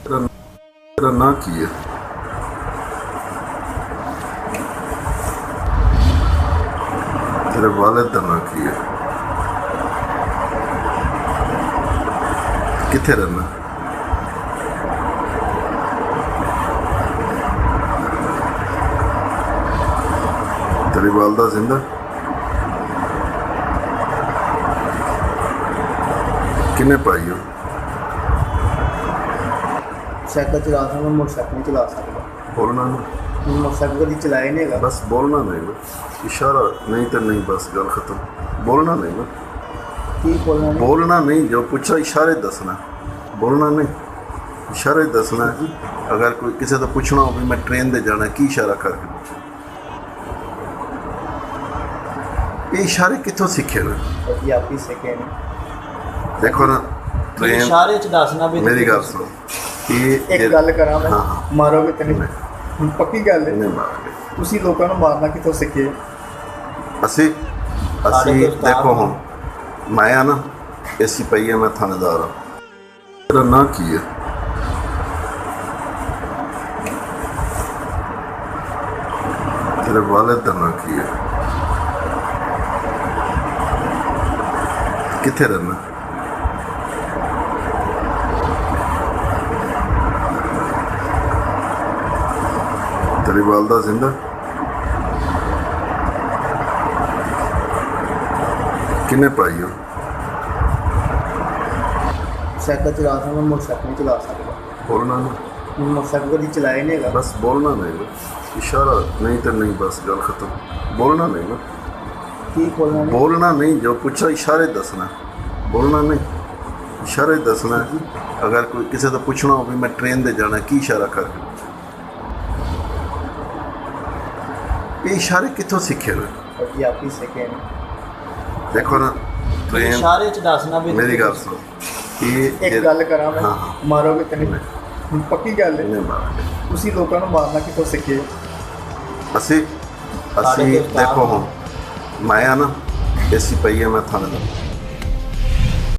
तेरा तेरा ਨਾਂ ਕੀ ਹੈ? ਤੇਰੇ ਵਾਲਿਦ ਦਾ ਨਾਂ ਕੀ ਹੈ? ਕਿੱਥੇ ਰਹਿੰਦਾ? ਤੇਰੀ ਵਾਲਦਾ ਜ਼ਿੰਦਾ? ਕਿੰਨੇ ਭਾਈ ਹੋ? ਸਾਈਕਲ ਚਲਾ ਸਕਦਾ, ਮੋਟਰਸਾਈਕਲ ਨਹੀਂ ਚਲਾ ਸਕਦਾ। ਬੋਲਣਾ ਨਹੀਂ, ਮੋਟਰਸਾਈਕਲ ਕਦੀ ਚਲਾਇਆ ਨਹੀਂ ਹੈਗਾ। ਬਸ ਬੋਲਣਾ ਨਹੀਂ ਨਾ, ਇਸ਼ਾਰਾ ਨਹੀਂ ਤੇ ਨਹੀਂ, ਬਸ ਗੱਲ ਖਤਮ। ਬੋਲਣਾ ਨਹੀਂ ਨਾ, ਕੀ ਬੋਲਣਾ ਨਹੀਂ? ਬੋਲਣਾ ਨਹੀਂ, ਜੋ ਪੁੱਛਾ ਇਸ਼ਾਰੇ ਦੱਸਣਾ। ਬੋਲਣਾ ਨਹੀਂ, ਇਸ਼ਾਰੇ ਦੱਸਣਾ। ਅਗਰ ਕੋਈ ਕਿਸੇ ਤੋਂ ਪੁੱਛਣਾ ਹੋਵੇ ਮੈਂ ਟ੍ਰੇਨ ਤੇ ਜਾਣਾ, ਕੀ ਇਸ਼ਾਰਾ ਕਰਕੇ ਪੁੱਛਾਂ? ਇਹ ਇਸ਼ਾਰੇ ਕਿੱਥੋਂ ਸਿੱਖੇ ਨੇ? ਜੀ ਆਪ ਹੀ ਸਿੱਖੇ ਨੇ। ਦੇਖੋ ਨਾ, ਟ੍ਰੇਨ ਇਸ਼ਾਰੇ ਚ ਦੱਸਣਾ ਵੀ। ਮੇਰੀ ਗੱਲ ਸੁਣੋ, ਇਹ ਇੱਕ ਗੱਲ ਕਰਾਂ ਮੈਂ, ਹਾਂ। ਮਾਰੋਗੇ ਤੇ ਨਹੀਂ? ਹੁਣ ਪੱਕੀ ਗੱਲ ਹੈ, ਨਹੀਂ ਮਾਰਾਂਗੇ ਤੁਸੀਂ ਲੋਕਾਂ ਨੂੰ ਮਾਰਨਾ ਕਿੱਥੋਂ ਸਿੱਖੇ? ਅਸੀਂ ਸਾਡੇ ਅਸੀਂ ਦੋਸਤ ਦੇਖੋ ਆਪ ਹੁਣ ਮੈਂ ਆ ਨਾ, ਏਸੀ ਪਈ ਹੈ, ਮੈਂ ਥਾਣੇਦਾਰ ਹਾਂ। ਤੇਰਾ ਨਾਂ ਕੀ ਹੈ? ਤੇਰੇ ਵਾਲਿਦ ਦਾ ਨਾਂ ਕੀ ਹੈ? ਕਿੱਥੇ ਰਹਿੰਦਾ? ਤੇਰੀ ਵਾਲਦਾ ਜ਼ਿੰਦਾ? ਕਿੰਨੇ ਭਾਈ ਹੋ? ਸਾਈਕਲ ਚਲਾ ਸਕਦਾ, ਮੋਟਰਸਾਈਕਲ ਨਹੀਂ ਚਲਾ ਸਕਦਾ। ਬੋਲਣਾ ਨਹੀਂ, ਮੋਟਰਸਾਈਕਲ ਕਦੀ ਚਲਾਇਆ ਨਹੀਂ ਹੈਗਾ। ਬਸ ਬੋਲਣਾ ਨਹੀਂ ਨਾ, ਇਸ਼ਾਰਾ ਨਹੀਂ ਤੇ ਨਹੀਂ, ਬਸ ਗੱਲ ਖਤਮ। ਬੋਲਣਾ ਨਹੀਂ ਨਾ, ਕੀ ਬੋਲਣਾ ਨਹੀਂ? ਬੋਲਣਾ ਨਹੀਂ, ਜੋ ਪੁੱਛਾ ਇਸ਼ਾਰੇ ਦੱਸਣਾ। ਬੋਲਣਾ ਨਹੀਂ, ਇਸ਼ਾਰੇ ਦੱਸਣਾ। ਅਗਰ ਕੋਈ ਕਿਸੇ ਤੋਂ ਪੁੱਛਣਾ ਹੋਵੇ ਮੈਂ ਟ੍ਰੇਨ ਤੇ ਜਾਣਾ, ਕੀ ਇਸ਼ਾਰਾ ਕਰਕੇ ਪੁੱਛਾਂ? ਇਹ ਇਸ਼ਾਰੇ ਕਿੱਥੋਂ ਸਿੱਖੇ ਨੇ? ਜੀ ਆਪ ਹੀ ਸਿੱਖੇ ਨੇ। ਦੇਖੋ ਨਾ, ਟ੍ਰੇਨ ਇਸ਼ਾਰੇ ਚ ਦੱਸਣਾ ਵੀ। ਮੇਰੀ ਗੱਲ ਸੁਣੋ, ਇਹ ਇੱਕ ਗੱਲ ਕਰਾਂ ਮੈਂ, ਹਾਂ। ਮਾਰੋਗੇ ਤੇ ਨਹੀਂ? ਹੁਣ ਪੱਕੀ ਗੱਲ ਹੈ, ਨਹੀਂ ਮਾਰਾਂਗੇ ਤੁਸੀਂ ਲੋਕਾਂ ਨੂੰ ਮਾਰਨਾ ਕਿੱਥੋਂ ਸਿੱਖੇ? ਅਸੀਂ ਸਾਡੇ ਅਸੀਂ ਦੋਸਤ ਆਪ ਦੇਖੋ ਹੁਣ ਮੈਂ ਆ ਨਾ, ਏਸੀ ਪਈ ਹੈ, ਮੈਂ ਥਾਣੇਦਾਰ।